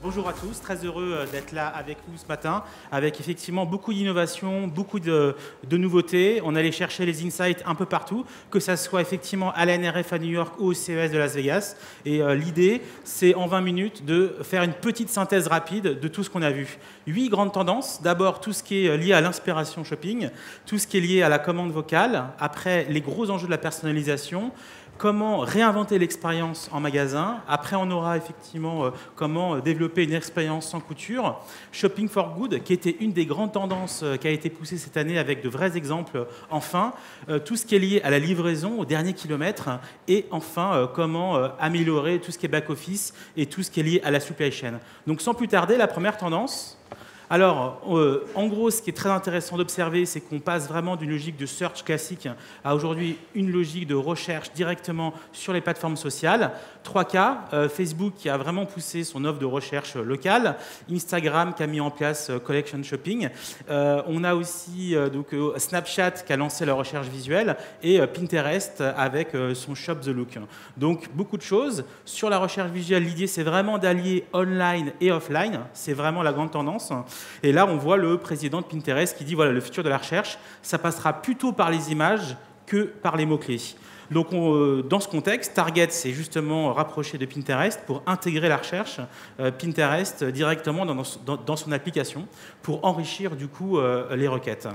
Bonjour à tous, très heureux d'être là avec vous ce matin, avec effectivement beaucoup d'innovations, beaucoup de nouveautés. On allait chercher les insights un peu partout, que ça soit effectivement à la NRF à New York ou au CES de Las Vegas. Et l'idée, c'est en 20 minutes de faire une petite synthèse rapide de tout ce qu'on a vu. 8 grandes tendances. D'abord, tout ce qui est lié à l'inspiration shopping, tout ce qui est lié à la commande vocale, après les gros enjeux de la personnalisation, comment réinventer l'expérience en magasin. Après, on aura effectivement comment développer une expérience sans couture. Shopping for Good, qui était une des grandes tendances qui a été poussée cette année avec de vrais exemples. Enfin, tout ce qui est lié à la livraison, au dernier kilomètre. Et enfin, comment améliorer tout ce qui est back-office et tout ce qui est lié à la supply chain. Donc, sans plus tarder, la première tendance. Alors, en gros, ce qui est très intéressant d'observer, c'est qu'on passe vraiment d'une logique de search classique à aujourd'hui une logique de recherche directement sur les plateformes sociales. 3 cas, Facebook qui a vraiment poussé son offre de recherche locale, Instagram qui a mis en place Collection Shopping, on a aussi donc, Snapchat qui a lancé la recherche visuelle et Pinterest avec son Shop the Look. Donc, beaucoup de choses. Sur la recherche visuelle, l'idée, c'est vraiment d'allier online et offline. C'est vraiment la grande tendance. Et là, on voit le président de Pinterest qui dit voilà, le futur de la recherche, ça passera plutôt par les images que par les mots-clés. Donc, dans ce contexte, Target s'est justement rapproché de Pinterest pour intégrer la recherche Pinterest directement dans son application pour enrichir du coup les requêtes.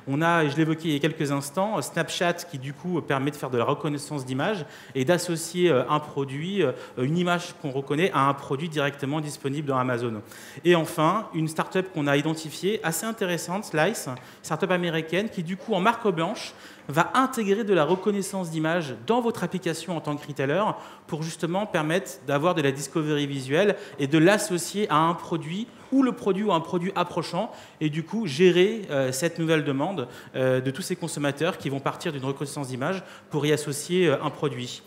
On a, je l'évoquais il y a quelques instants, Snapchat qui du coup permet de faire de la reconnaissance d'image et d'associer un produit, une image qu'on reconnaît à un produit directement disponible dans Amazon. Et enfin, une startup qu'on a identifiée assez intéressante, Slice, startup américaine qui du coup en marque blanche va intégrer de la reconnaissance d'image dans votre application en tant que retailer pour justement permettre d'avoir de la discovery visuelle et de l'associer à un produit ou le produit ou un produit approchant et du coup gérer cette nouvelle demande de tous ces consommateurs qui vont partir d'une reconnaissance d'image pour y associer un produit.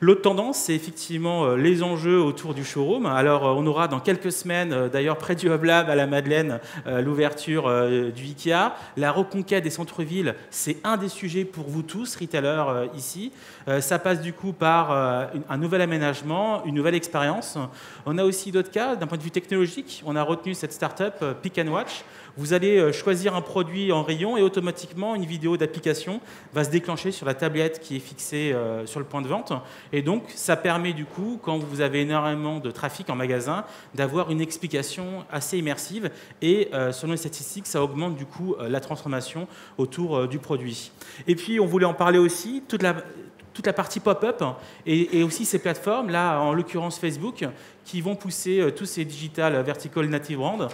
L'autre tendance, c'est effectivement les enjeux autour du showroom. Alors, on aura dans quelques semaines, d'ailleurs près du Hub Lab à la Madeleine, l'ouverture du Ikea. La reconquête des centres-villes, c'est un des sujets pour vous tous, retailers ici. Ça passe du coup par un nouvel aménagement, une nouvelle expérience. On a aussi d'autres cas, d'un point de vue technologique. On a retenu cette start-up Pick and Watch. Vous allez choisir un produit en rayon et automatiquement, une vidéo d'application va se déclencher sur la tablette qui est fixée sur le point de vente. Et donc, ça permet du coup, quand vous avez énormément de trafic en magasin, d'avoir une explication assez immersive. Et selon les statistiques, ça augmente du coup la transformation autour du produit. Et puis, on voulait en parler aussi, toute la partie pop-up et aussi ces plateformes, là en l'occurrence Facebook, qui vont pousser tous ces digital vertical native brand.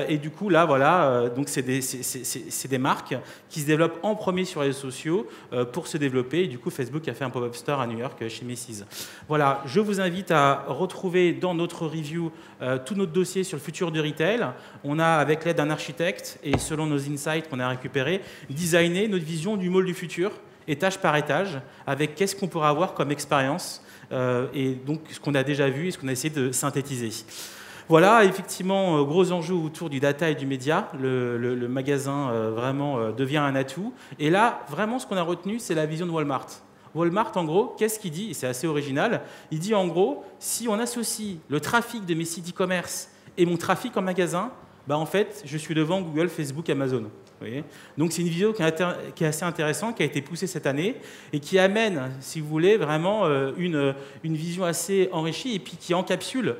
Et du coup, là, voilà, donc c'est des marques qui se développent en premier sur les réseaux sociaux pour se développer. Et du coup, Facebook a fait un pop-up store à New York chez Macy's. Voilà, je vous invite à retrouver dans notre review tout notre dossier sur le futur du retail. On a, avec l'aide d'un architecte et selon nos insights qu'on a récupérés, designé notre vision du mall du futur, étage par étage, avec qu'est-ce qu'on pourra avoir comme expérience et donc ce qu'on a déjà vu et ce qu'on a essayé de synthétiser. Voilà, effectivement, gros enjeu autour du data et du média. Le magasin vraiment devient un atout. Et là, vraiment, ce qu'on a retenu, c'est la vision de Walmart. Walmart, en gros, qu'est-ce qu'il dit? Et c'est assez original. Il dit, en gros, si on associe le trafic de mes sites e-commerce et mon trafic en magasin, bah, en fait, je suis devant Google, Facebook, Amazon. Vous voyez, donc c'est une vidéo qui est assez intéressante, qui a été poussée cette année et qui amène, si vous voulez, vraiment une vision assez enrichie et puis qui encapsule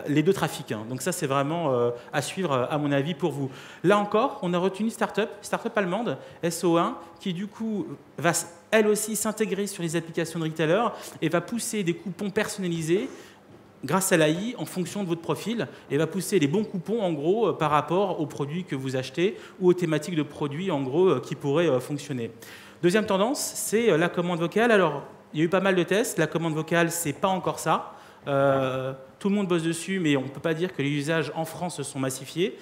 les deux trafics. Donc ça, c'est vraiment à suivre, à mon avis, pour vous. Là encore, on a retenu une start-up allemande, SO1, qui du coup va elle aussi s'intégrer sur les applications de retailer et va pousser des coupons personnalisés grâce à l'AI, en fonction de votre profil, et va pousser les bons coupons, en gros, par rapport aux produits que vous achetez ou aux thématiques de produits, en gros, qui pourraient fonctionner. Deuxième tendance, c'est la commande vocale. Alors, il y a eu pas mal de tests. La commande vocale, c'est pas encore ça. Tout le monde bosse dessus, mais on ne peut pas dire que les usages en France se sont massifiés.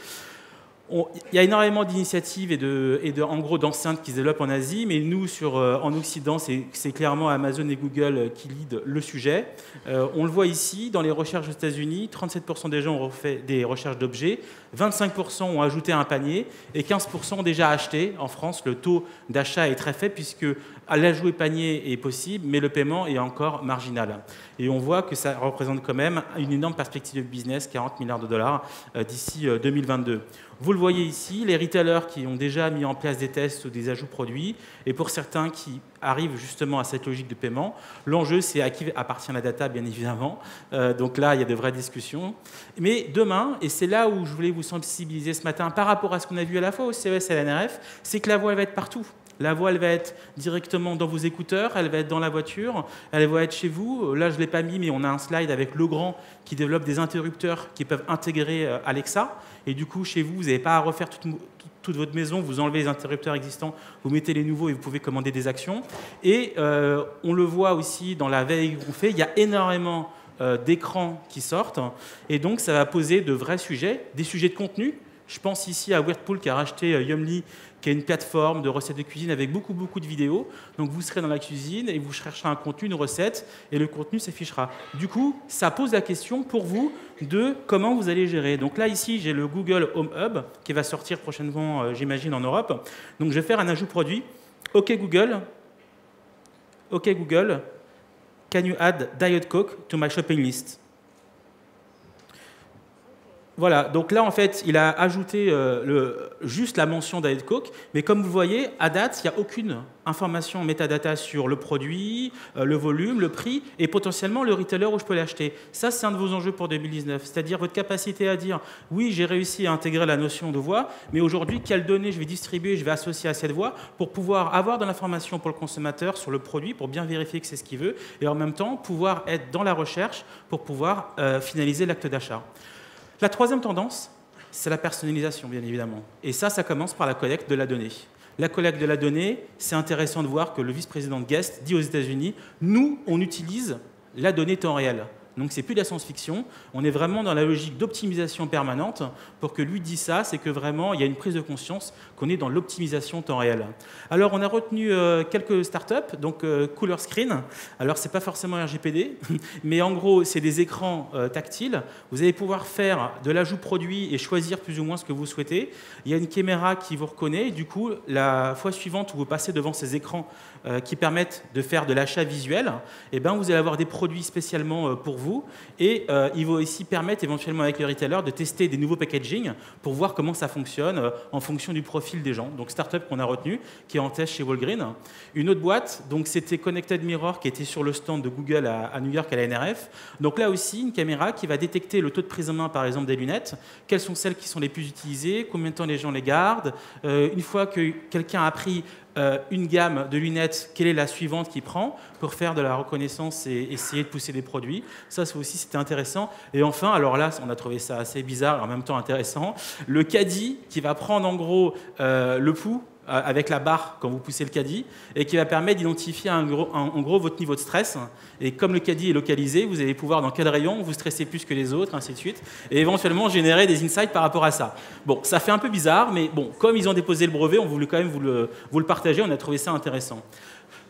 Il y a énormément d'initiatives et en gros d'enceintes qui se développent en Asie, mais nous, en Occident, c'est clairement Amazon et Google qui lead le sujet. On le voit ici, dans les recherches aux États-Unis, 37% des gens ont fait des recherches d'objets, 25% ont ajouté un panier et 15% ont déjà acheté. En France, le taux d'achat est très faible puisque L'ajout panier est possible, mais le paiement est encore marginal. Et on voit que ça représente quand même une énorme perspective de business, 40 milliards de dollars d'ici 2022. Vous le voyez ici, les retailers qui ont déjà mis en place des tests ou des ajouts produits, et pour certains qui arrivent justement à cette logique de paiement, l'enjeu c'est à qui appartient la data, bien évidemment. Donc là, il y a de vraies discussions. Mais demain, et c'est là où je voulais vous sensibiliser ce matin par rapport à ce qu'on a vu à la fois au CES et à la NRF, c'est que la voix elle va être partout. La voix, elle va être directement dans vos écouteurs, elle va être dans la voiture, elle va être chez vous. Là, je ne l'ai pas mis, mais on a un slide avec Legrand qui développe des interrupteurs qui peuvent intégrer Alexa. Et du coup, chez vous, vous n'avez pas à refaire toute votre maison, vous enlevez les interrupteurs existants, vous mettez les nouveaux et vous pouvez commander des actions. Et on le voit aussi dans la veille qu'on fait, il y a énormément d'écrans qui sortent. Et donc, ça va poser de vrais sujets, des sujets de contenu. Je pense ici à Whirlpool qui a racheté Yummly, qui est une plateforme de recettes de cuisine avec beaucoup de vidéos. Donc vous serez dans la cuisine et vous chercherez un contenu, une recette, et le contenu s'affichera. Du coup, ça pose la question pour vous de comment vous allez gérer. Donc là, ici, j'ai le Google Home Hub qui va sortir prochainement, j'imagine, en Europe. Donc je vais faire un ajout produit. OK Google, can you add Diet Coke to my shopping list? Voilà, donc là, en fait, il a ajouté juste la mention Diet Coke, mais comme vous voyez, à date, il n'y a aucune information métadata sur le produit, le volume, le prix, et potentiellement le retailer où je peux l'acheter. Ça, c'est un de vos enjeux pour 2019, c'est-à-dire votre capacité à dire « Oui, j'ai réussi à intégrer la notion de voix, mais aujourd'hui, quelles données je vais distribuer, je vais associer à cette voix pour pouvoir avoir de l'information pour le consommateur sur le produit, pour bien vérifier que c'est ce qu'il veut, et en même temps, pouvoir être dans la recherche pour pouvoir finaliser l'acte d'achat. » La troisième tendance, c'est la personnalisation, bien évidemment. Et ça commence par la collecte de la donnée. La collecte de la donnée, c'est intéressant de voir que le vice-président de Guest dit aux États-Unis, nous, on utilise la donnée temps réel. Donc, c'est plus de la science-fiction. On est vraiment dans la logique d'optimisation permanente. Pour que lui dise ça, c'est que vraiment, il y a une prise de conscience qu'on est dans l'optimisation temps réel. Alors, on a retenu quelques startups, donc Cooler Screen. Alors, ce n'est pas forcément RGPD, mais en gros, c'est des écrans tactiles. Vous allez pouvoir faire de l'ajout produit et choisir plus ou moins ce que vous souhaitez. Il y a une caméra qui vous reconnaît. Et du coup, la fois suivante où vous passez devant ces écrans qui permettent de faire de l'achat visuel, eh ben, vous allez avoir des produits spécialement pour vous. Et il va aussi permettre éventuellement avec le retailer de tester des nouveaux packaging pour voir comment ça fonctionne en fonction du profil des gens. Donc, startup qu'on a retenu, qui est en test chez Walgreens. Une autre boîte, donc c'était Connected Mirror, qui était sur le stand de Google à New York à la NRF. Donc là aussi, une caméra qui va détecter le taux de prise en main, par exemple, des lunettes. Quelles sont celles qui sont les plus utilisées? Combien de temps les gens les gardent? Une fois que quelqu'un a pris une gamme de lunettes, quelle est la suivante qu'il prend pour faire de la reconnaissance et essayer de pousser des produits. Ça aussi, c'était intéressant. Et enfin, alors là, on a trouvé ça assez bizarre et en même temps intéressant, le caddie qui va prendre en gros le pouls avec la barre quand vous poussez le caddie et qui va permettre d'identifier en gros votre niveau de stress. Et comme le caddie est localisé, vous allez pouvoir dans quel rayon vous stressez plus que les autres, ainsi de suite, et éventuellement générer des insights par rapport à ça. Bon, ça fait un peu bizarre, mais bon, comme ils ont déposé le brevet, on voulait quand même vous le partager, on a trouvé ça intéressant.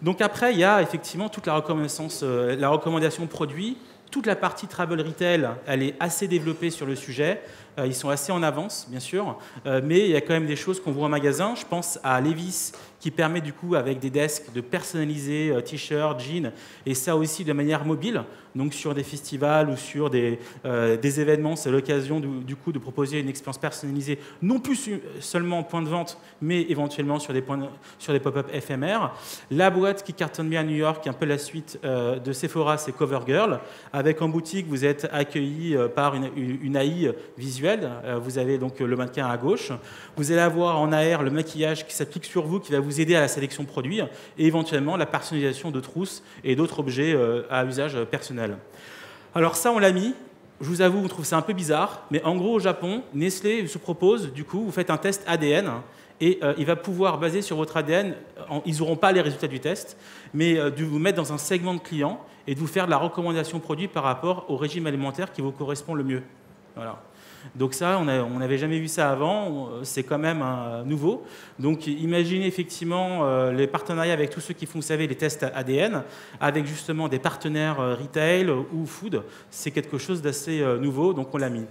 Donc après, il y a effectivement toute la recommandation produit. Toute la partie travel retail, elle est assez développée sur le sujet. Ils sont assez en avance, bien sûr, mais il y a quand même des choses qu'on voit en magasin. Je pense à Levi's qui permet du coup, avec des desks, de personnaliser t-shirts, jeans, et ça aussi de manière mobile. Donc sur des festivals ou sur des événements, c'est l'occasion du coup de proposer une expérience personnalisée, non plus seulement en point de vente, mais éventuellement sur des pop-up éphémères. La boîte qui cartonne bien à New York, qui est un peu la suite de Sephora, c'est CoverGirl. Avec en boutique, vous êtes accueilli par une AI visuelle. Vous avez donc le mannequin à gauche. Vous allez avoir en AR le maquillage qui s'applique sur vous, qui va vous aider à la sélection de produits, et éventuellement la personnalisation de trousses et d'autres objets à usage personnel. Alors ça, on l'a mis. Je vous avoue, on trouve ça un peu bizarre, mais en gros, au Japon, Nestlé vous propose, du coup, vous faites un test ADN, et il va pouvoir, basé sur votre ADN, ils n'auront pas les résultats du test, mais de vous mettre dans un segment de clients et de vous faire de la recommandation produit par rapport au régime alimentaire qui vous correspond le mieux. Voilà. Donc ça, on n'avait jamais vu ça avant, c'est quand même nouveau. Donc imaginez effectivement les partenariats avec tous ceux qui font, vous savez, les tests ADN, avec justement des partenaires retail ou food, c'est quelque chose d'assez nouveau, donc on l'a mis.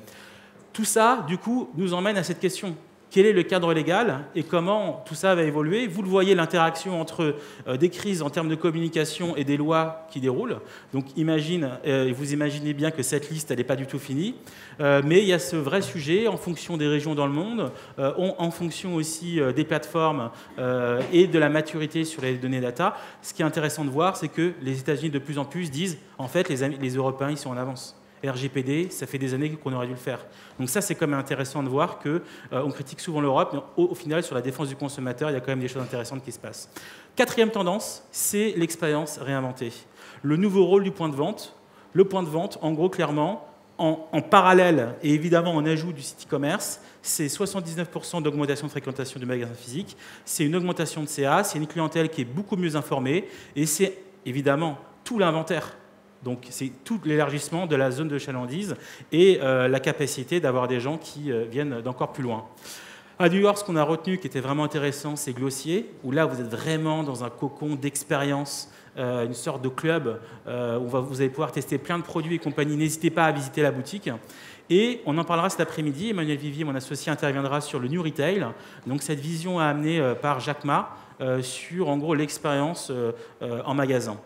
Tout ça, du coup, nous emmène à cette question. quel est le cadre légal et comment tout ça va évoluer. Vous le voyez, l'interaction entre des crises en termes de communication et des lois qui déroulent. Donc vous imaginez bien que cette liste, elle n'est pas du tout finie. Mais il y a ce vrai sujet en fonction des régions dans le monde, en fonction aussi des plateformes et de la maturité sur les données data. Ce qui est intéressant de voir, c'est que les États-Unis de plus en plus disent, en fait, les Européens, ils sont en avance. RGPD, ça fait des années qu'on aurait dû le faire. Donc ça, c'est quand même intéressant de voir qu'on critique souvent l'Europe, mais au final, sur la défense du consommateur, il y a quand même des choses intéressantes qui se passent. Quatrième tendance, c'est l'expérience réinventée. Le nouveau rôle du point de vente. Le point de vente, en gros, clairement, en parallèle, et évidemment en ajout du site e-commerce, c'est 79% d'augmentation de fréquentation du magasin physique, c'est une augmentation de CA, c'est une clientèle qui est beaucoup mieux informée, et c'est évidemment tout l'inventaire. Donc c'est tout l'élargissement de la zone de chalandise et la capacité d'avoir des gens qui viennent d'encore plus loin. À New York, ce qu'on a retenu qui était vraiment intéressant, c'est Glossier, où là vous êtes vraiment dans un cocon d'expérience, une sorte de club où vous allez pouvoir tester plein de produits et compagnie. N'hésitez pas à visiter la boutique. Et on en parlera cet après-midi. Emmanuel Vivier, mon associé, interviendra sur le New Retail. Donc cette vision amenée par Jacques Ma sur en gros l'expérience en magasin.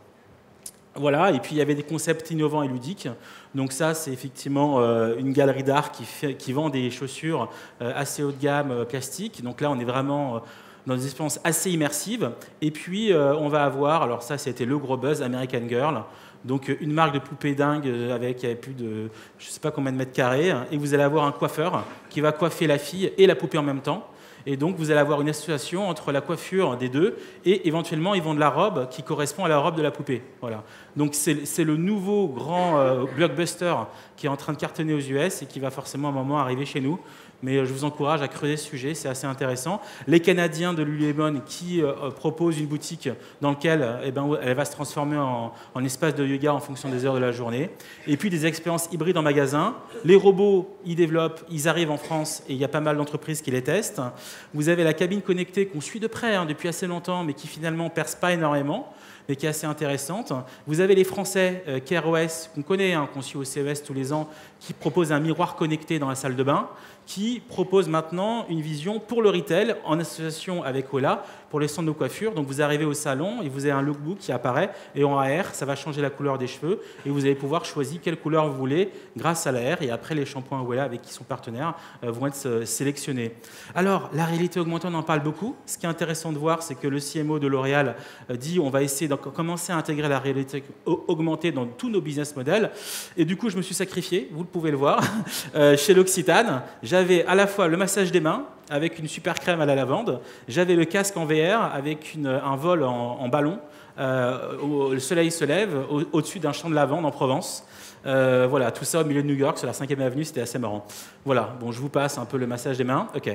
Voilà, et puis il y avait des concepts innovants et ludiques. Donc ça, c'est effectivement une galerie d'art qui vend des chaussures assez haut de gamme plastiques. Donc là, on est vraiment dans des expériences assez immersives. Et puis, on va avoir, alors ça, c'était le gros buzz, American Girl. Donc une marque de poupée dingue avec plus de, je ne sais pas combien de mètres carrés. Et vous allez avoir un coiffeur qui va coiffer la fille et la poupée en même temps. Et donc, vous allez avoir une association entre la coiffure des deux et éventuellement, ils vendent la robe qui correspond à la robe de la poupée. Voilà. Donc, c'est le nouveau grand blockbuster qui est en train de cartonner aux US et qui va forcément à un moment arriver chez nous. Mais je vous encourage à creuser ce sujet, c'est assez intéressant. Les Canadiens de Lululemon qui proposent une boutique dans laquelle elle va se transformer en espace de yoga en fonction des heures de la journée. Et puis des expériences hybrides en magasin. Les robots, ils développent, ils arrivent en France et il y a pas mal d'entreprises qui les testent. Vous avez la cabine connectée qu'on suit de près depuis assez longtemps, mais qui finalement perce pas énormément, mais qui est assez intéressante. Vous avez les Français, CareOS, qu'on connaît, qu'on suit au CES tous les ans, qui proposent un miroir connecté dans la salle de bain, qui propose maintenant une vision pour le retail en association avec Ola pour les centres de coiffure. Donc vous arrivez au salon et vous avez un lookbook qui apparaît et en AR, ça va changer la couleur des cheveux et vous allez pouvoir choisir quelle couleur vous voulez grâce à l'AR et après les shampoings Ola avec qui sont partenaires vont être sélectionnés. Alors la réalité augmentée, on en parle beaucoup. Ce qui est intéressant de voir, c'est que le CMO de L'Oréal dit on va essayer de commencer à intégrer la réalité augmentée dans tous nos business models et du coup je me suis sacrifié, vous pouvez le voir, chez l'Occitane. J'avais à la fois le massage des mains avec une super crème à la lavande, j'avais le casque en VR avec un vol en ballon, le soleil se lève au-dessus d'un champ de lavande en Provence. Voilà, tout ça au milieu de New York, sur la 5e avenue, c'était assez marrant. Voilà, bon, je vous passe un peu le massage des mains. Ok.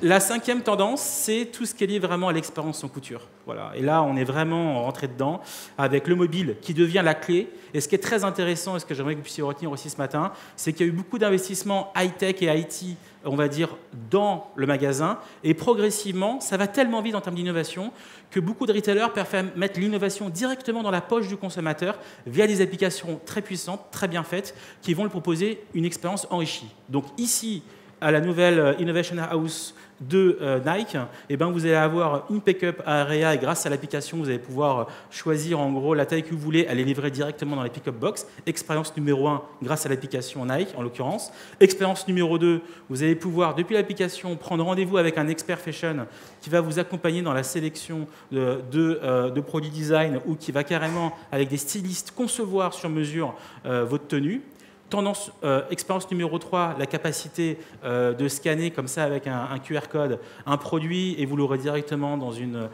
La cinquième tendance, c'est tout ce qui est lié vraiment à l'expérience en couture. Voilà. Et là, on est vraiment rentré dedans avec le mobile qui devient la clé. Et ce qui est très intéressant, et ce que j'aimerais que vous puissiez retenir aussi ce matin, c'est qu'il y a eu beaucoup d'investissements high-tech et IT, on va dire, dans le magasin. Et progressivement, ça va tellement vite en termes d'innovation que beaucoup de retailers préfèrent mettre l'innovation directement dans la poche du consommateur via des applications très puissantes, très bien faites, qui vont lui proposer une expérience enrichie. Donc ici, à la nouvelle Innovation House de Nike, vous allez avoir une pick-up area et grâce à l'application, vous allez pouvoir choisir en gros la taille que vous voulez, elle est livrée directement dans les pick-up box. Expérience numéro 1 grâce à l'application Nike en l'occurrence. Expérience numéro 2, vous allez pouvoir depuis l'application prendre rendez-vous avec un expert fashion qui va vous accompagner dans la sélection de produits design ou qui va carrément avec des stylistes concevoir sur mesure votre tenue. Tendance, expérience numéro 3, la capacité de scanner comme ça avec un QR code un produit et vous l'aurez directement dans une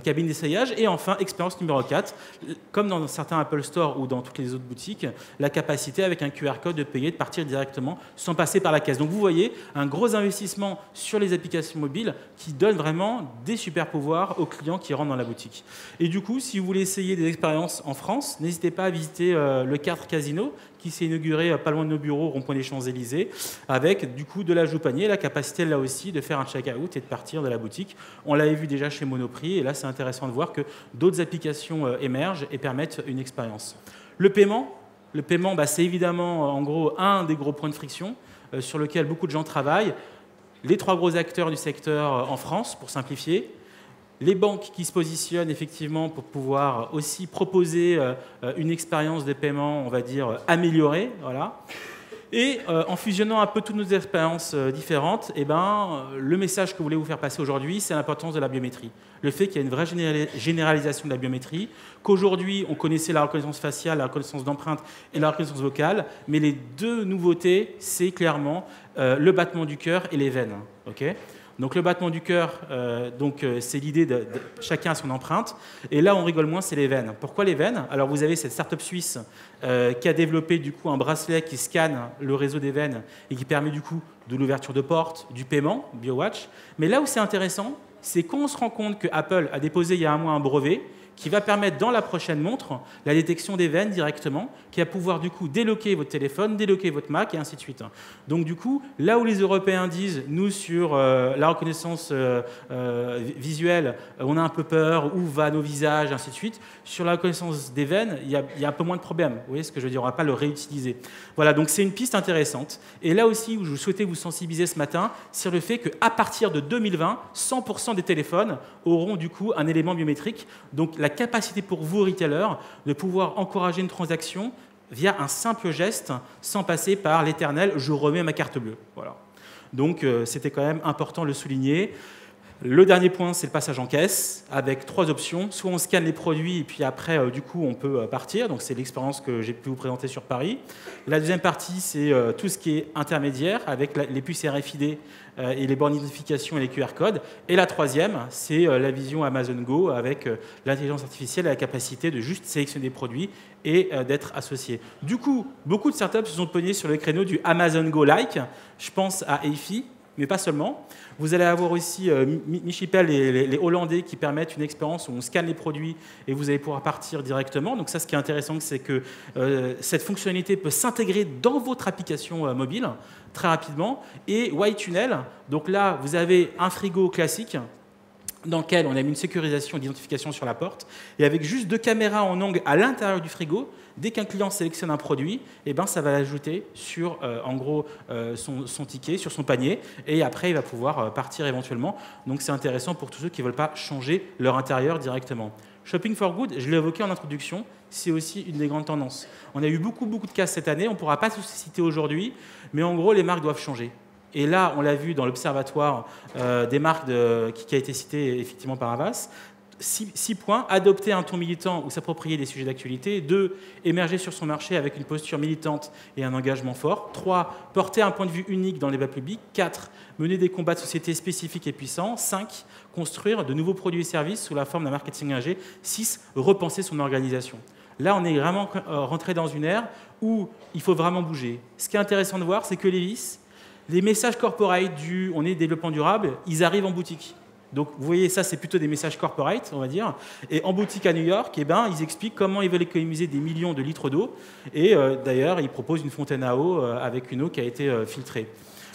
cabine d'essayage. Et enfin, expérience numéro 4, comme dans certains Apple Store ou dans toutes les autres boutiques, la capacité avec un QR code de payer, de partir directement sans passer par la caisse. Donc vous voyez, un gros investissement sur les applications mobiles qui donne vraiment des super pouvoirs aux clients qui rentrent dans la boutique. Et du coup, si vous voulez essayer des expériences en France, n'hésitez pas à visiter le 4 Casino qui s'est inauguré pas loin de nos bureaux, rond-point des Champs-Élysées, avec du coup de l'ajout au panier, la capacité là aussi de faire un check-out et de partir de la boutique. On l'avait vu déjà chez Monoprix, et là c'est intéressant de voir que d'autres applications émergent et permettent une expérience. Le paiement, c'est évidemment en gros un des gros points de friction sur lequel beaucoup de gens travaillent. les 3 gros acteurs du secteur en France, pour simplifier, les banques qui se positionnent effectivement pour pouvoir aussi proposer une expérience de paiement, on va dire, améliorée. Voilà. Et en fusionnant un peu toutes nos expériences différentes, le message que je voulais vous faire passer aujourd'hui, c'est l'importance de la biométrie. Le fait qu'il y a une vraie généralisation de la biométrie, qu'aujourd'hui, on connaissait la reconnaissance faciale, la reconnaissance d'empreinte et la reconnaissance vocale, mais les 2 nouveautés, c'est clairement le battement du cœur et les veines. Okay, donc le battement du cœur, c'est l'idée de chacun a son empreinte. Et là, on rigole moins, c'est les veines. Pourquoi les veines? Alors vous avez cette start-up suisse qui a développé du coup un bracelet qui scanne le réseau des veines et qui permet du coup de l'ouverture de portes, du paiement, BioWatch. Mais là où c'est intéressant, c'est qu'on se rend compte que Apple a déposé il y a un mois un brevet qui va permettre dans la prochaine montre la détection des veines directement, qui va pouvoir du coup déloquer votre téléphone, déloquer votre Mac et ainsi de suite. Donc du coup, là où les Européens disent, nous sur la reconnaissance visuelle, on a un peu peur, où va nos visages, ainsi de suite, sur la reconnaissance des veines, il y a un peu moins de problèmes. Vous voyez ce que je veux dire, on ne va pas le réutiliser. Voilà, donc c'est une piste intéressante. Et là aussi, où je souhaitais vous sensibiliser ce matin, sur le fait qu'à partir de 2020, 100% des téléphones auront du coup un élément biométrique. Donc la capacité pour vous, retailers, de pouvoir encourager une transaction via un simple geste, sans passer par l'éternel « je remets ma carte bleue ». Voilà. Donc c'était quand même important de le souligner. Le dernier point, c'est le passage en caisse, avec 3 options. Soit on scanne les produits, et puis après, du coup, on peut partir. Donc, c'est l'expérience que j'ai pu vous présenter sur Paris. La deuxième partie, c'est tout ce qui est intermédiaire, avec les puces RFID et les bornes d'identification et les QR codes. Et la troisième, c'est la vision Amazon Go, avec l'intelligence artificielle et la capacité de juste sélectionner des produits et d'être associé. Du coup, beaucoup de startups se sont pognées sur le créneau du Amazon Go-like. Je pense à Eify, mais pas seulement. Vous allez avoir aussi Michipel et les Hollandais qui permettent une expérience où on scanne les produits et vous allez pouvoir partir directement. Donc ça, ce qui est intéressant, c'est que cette fonctionnalité peut s'intégrer dans votre application mobile très rapidement. Et Y-Tunnel, donc là, vous avez un frigo classique dans lequel on a mis une sécurisation et d'identification sur la porte, et avec juste 2 caméras en angle à l'intérieur du frigo, dès qu'un client sélectionne un produit, ça va l'ajouter sur, en gros, son ticket, sur son panier, et après, il va pouvoir partir éventuellement. Donc, c'est intéressant pour tous ceux qui ne veulent pas changer leur intérieur directement. Shopping for Good, je l'ai évoqué en introduction, c'est aussi une des grandes tendances. On a eu beaucoup de cas cette année, on ne pourra pas tous les citer aujourd'hui, mais en gros, les marques doivent changer. Et là, on l'a vu dans l'observatoire des marques qui a été cité effectivement par Havas. 6 points, adopter un ton militant ou s'approprier des sujets d'actualité. 2, émerger sur son marché avec une posture militante et un engagement fort. 3, porter un point de vue unique dans le débat public. 4, mener des combats de société spécifiques et puissants. 5, construire de nouveaux produits et services sous la forme d'un marketing engagé. 6, repenser son organisation. Là, on est vraiment rentré dans une ère où il faut vraiment bouger. Ce qui est intéressant de voir, c'est que les messages corporate du « on est développement durable », ils arrivent en boutique. Donc, vous voyez, ça, c'est plutôt des messages corporate, on va dire. Et en boutique à New York, ils expliquent comment ils veulent économiser des millions de litres d'eau. Et d'ailleurs, ils proposent une fontaine à eau avec une eau qui a été filtrée.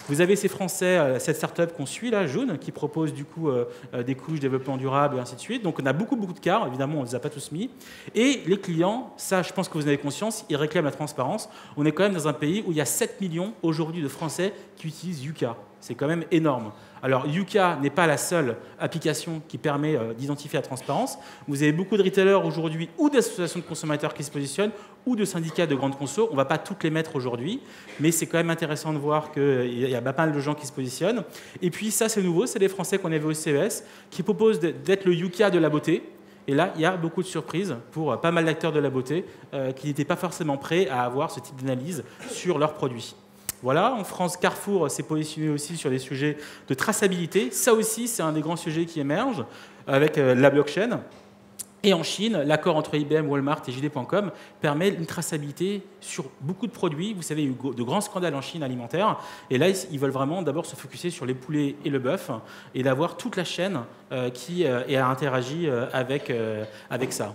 Vous avez ces Français, cette start-up qu'on suit, là, Jaune, qui propose du coup des couches, développement durable et ainsi de suite. Donc on a beaucoup de cas, évidemment, on ne les a pas tous mis. Et les clients, ça, je pense que vous en avez conscience, ils réclament la transparence. On est quand même dans un pays où il y a 7 millions aujourd'hui de Français qui utilisent Yuka. C'est quand même énorme. Alors, Yuka n'est pas la seule application qui permet d'identifier la transparence. Vous avez beaucoup de retailers aujourd'hui ou d'associations de consommateurs qui se positionnent ou de syndicats de grandes conso. On ne va pas toutes les mettre aujourd'hui, mais c'est quand même intéressant de voir qu'il y a pas mal de gens qui se positionnent. Et puis, ça, c'est nouveau, c'est les Français qu'on avait au CES qui proposent d'être le Yuka de la beauté. Et là, il y a beaucoup de surprises pour pas mal d'acteurs de la beauté qui n'étaient pas forcément prêts à avoir ce type d'analyse sur leurs produits. Voilà, en France, Carrefour s'est positionné aussi sur des sujets de traçabilité. Ça aussi, c'est un des grands sujets qui émergent avec la blockchain. Et en Chine, l'accord entre IBM, Walmart et JD.com permet une traçabilité sur beaucoup de produits. Vous savez, il y a eu de grands scandales en Chine alimentaire. Et là, ils veulent vraiment d'abord se focuser sur les poulets et le bœuf et d'avoir toute la chaîne qui a interagi avec ça.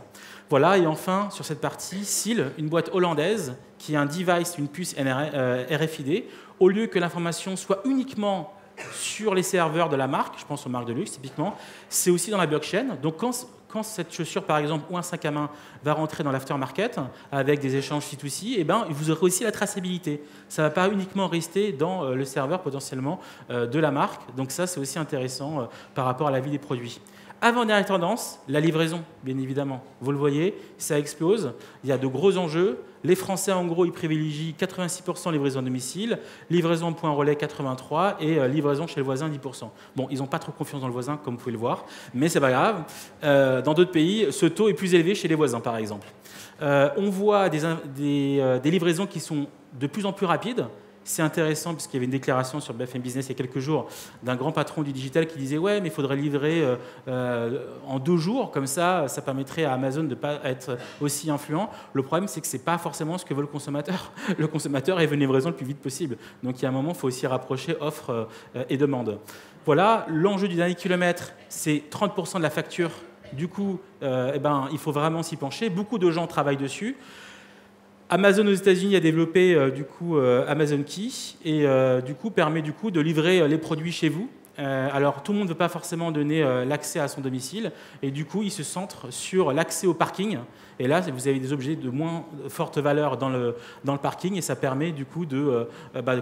Voilà, et enfin, sur cette partie, Seal, une boîte hollandaise qui est un device, une puce RFID, au lieu que l'information soit uniquement sur les serveurs de la marque, je pense aux marques de luxe typiquement, c'est aussi dans la blockchain. Donc quand cette chaussure, par exemple, ou un sac à main va rentrer dans l'aftermarket avec des échanges C2C, eh ben, vous aurez aussi la traçabilité. Ça ne va pas uniquement rester dans le serveur potentiellement de la marque. Donc ça, c'est aussi intéressant par rapport à la vie des produits. Avant-dernière tendance, la livraison, bien évidemment. Vous le voyez, ça explose. Il y a de gros enjeux. Les Français, en gros, ils privilégient 86% livraison à domicile, livraison en point relais 83% et livraison chez le voisin 10%. Bon, ils n'ont pas trop confiance dans le voisin, comme vous pouvez le voir, mais c'est pas grave. Dans d'autres pays, ce taux est plus élevé chez les voisins, par exemple. On voit des livraisons qui sont de plus en plus rapides. C'est intéressant puisqu'il y avait une déclaration sur BFM Business il y a quelques jours d'un grand patron du digital qui disait « Ouais, mais il faudrait livrer en 2 jours, comme ça permettrait à Amazon de ne pas être aussi influent. » Le problème, c'est que ce n'est pas forcément ce que veut le consommateur. Le consommateur veut une livraison le plus vite possible. Donc, il y a un moment, il faut aussi rapprocher offre et demande. Voilà, l'enjeu du dernier kilomètre, c'est 30% de la facture. Du coup, il faut vraiment s'y pencher. Beaucoup de gens travaillent dessus. Amazon aux États-Unis a développé Amazon Key et permet de livrer les produits chez vous. Alors tout le monde ne veut pas forcément donner l'accès à son domicile et du coup il se centre sur l'accès au parking. Et là vous avez des objets de moins forte valeur dans le parking et ça permet du coup de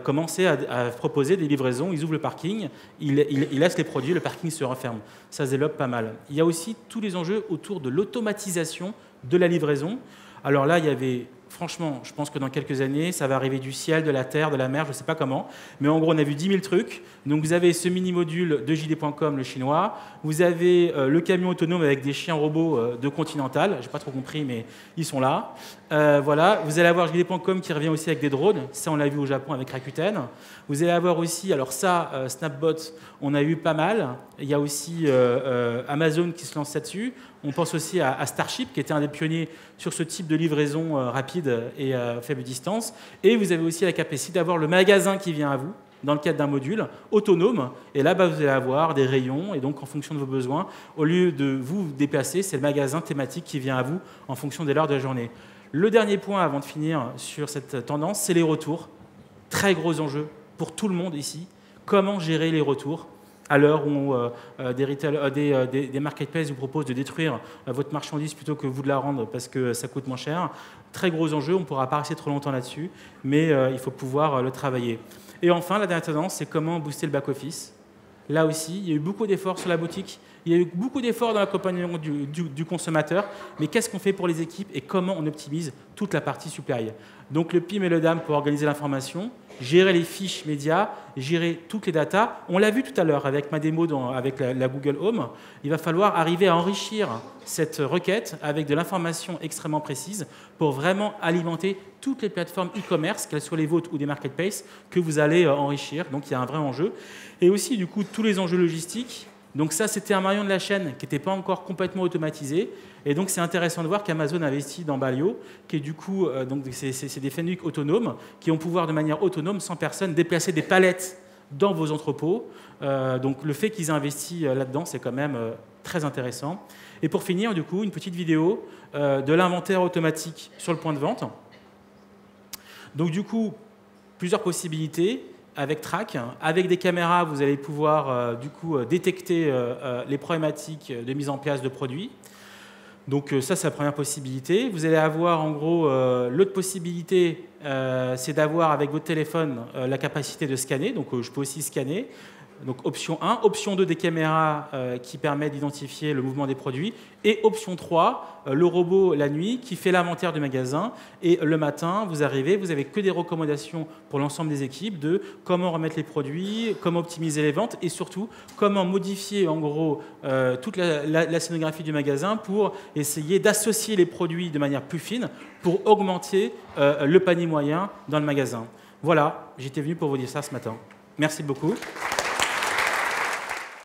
commencer à proposer des livraisons. Ils ouvrent le parking, ils laissent les produits, le parking se referme. Ça se développe pas mal. Il y a aussi tous les enjeux autour de l'automatisation de la livraison. Alors là il y avait... Franchement, je pense que dans quelques années, ça va arriver du ciel, de la terre, de la mer, je ne sais pas comment. Mais en gros, on a vu 10 000 trucs. Donc, vous avez ce mini-module de JD.com, le chinois. Vous avez le camion autonome avec des chiens robots de Continental. Je n'ai pas trop compris, mais ils sont là. Voilà. Vous allez avoir JD.com qui revient aussi avec des drones. Ça, on l'a vu au Japon avec Rakuten. Vous allez avoir aussi, alors ça, Snapbot, on a eu pas mal. Il y a aussi Amazon qui se lance là-dessus. On pense aussi à Starship, qui était un des pionniers sur ce type de livraison rapide et faible distance. Et vous avez aussi la capacité d'avoir le magasin qui vient à vous, dans le cadre d'un module autonome. Et là, vous allez avoir des rayons. Et donc, en fonction de vos besoins, au lieu de vous déplacer, c'est le magasin thématique qui vient à vous en fonction des heures de la journée. Le dernier point, avant de finir sur cette tendance, c'est les retours. Très gros enjeu pour tout le monde ici. Comment gérer les retours à l'heure où des marketplaces vous proposent de détruire votre marchandise plutôt que vous de la rendre parce que ça coûte moins cher. Très gros enjeu, on ne pourra pas rester trop longtemps là-dessus, mais il faut pouvoir le travailler. Et enfin, la dernière tendance, c'est comment booster le back-office. Là aussi, il y a eu beaucoup d'efforts sur la boutique, il y a eu beaucoup d'efforts dans l'accompagnement du consommateur, mais qu'est-ce qu'on fait pour les équipes et comment on optimise toute la partie supply. Donc le PIM et le DAM pour organiser l'information, gérer les fiches médias, gérer toutes les datas. On l'a vu tout à l'heure avec ma démo avec la Google Home. Il va falloir arriver à enrichir cette requête avec de l'information extrêmement précise pour vraiment alimenter toutes les plateformes e-commerce, qu'elles soient les vôtres ou des marketplaces, que vous allez enrichir. Donc il y a un vrai enjeu. Et aussi, du coup, tous les enjeux logistiques. Donc ça, c'était un maillon de la chaîne qui n'était pas encore complètement automatisé. Et donc, c'est intéressant de voir qu'Amazon investit dans Balio, qui est du coup, c'est des Fenwick autonomes qui vont pouvoir de manière autonome, sans personne, déplacer des palettes dans vos entrepôts. Donc, le fait qu'ils aient investi là-dedans, c'est quand même très intéressant. Et pour finir, du coup, une petite vidéo de l'inventaire automatique sur le point de vente. Donc, du coup, plusieurs possibilités. Avec Track, avec des caméras, vous allez pouvoir détecter les problématiques de mise en place de produits. Donc ça, c'est la première possibilité. Vous allez avoir en gros l'autre possibilité, c'est d'avoir avec votre téléphone la capacité de scanner. Donc je peux aussi scanner. Donc option 1, option 2 des caméras qui permet d'identifier le mouvement des produits et option 3, le robot la nuit qui fait l'inventaire du magasin et le matin vous arrivez, vous n'avez que des recommandations pour l'ensemble des équipes de comment remettre les produits, comment optimiser les ventes et surtout comment modifier en gros toute la scénographie du magasin pour essayer d'associer les produits de manière plus fine pour augmenter le panier moyen dans le magasin. Voilà, j'étais venu pour vous dire ça ce matin. Merci beaucoup.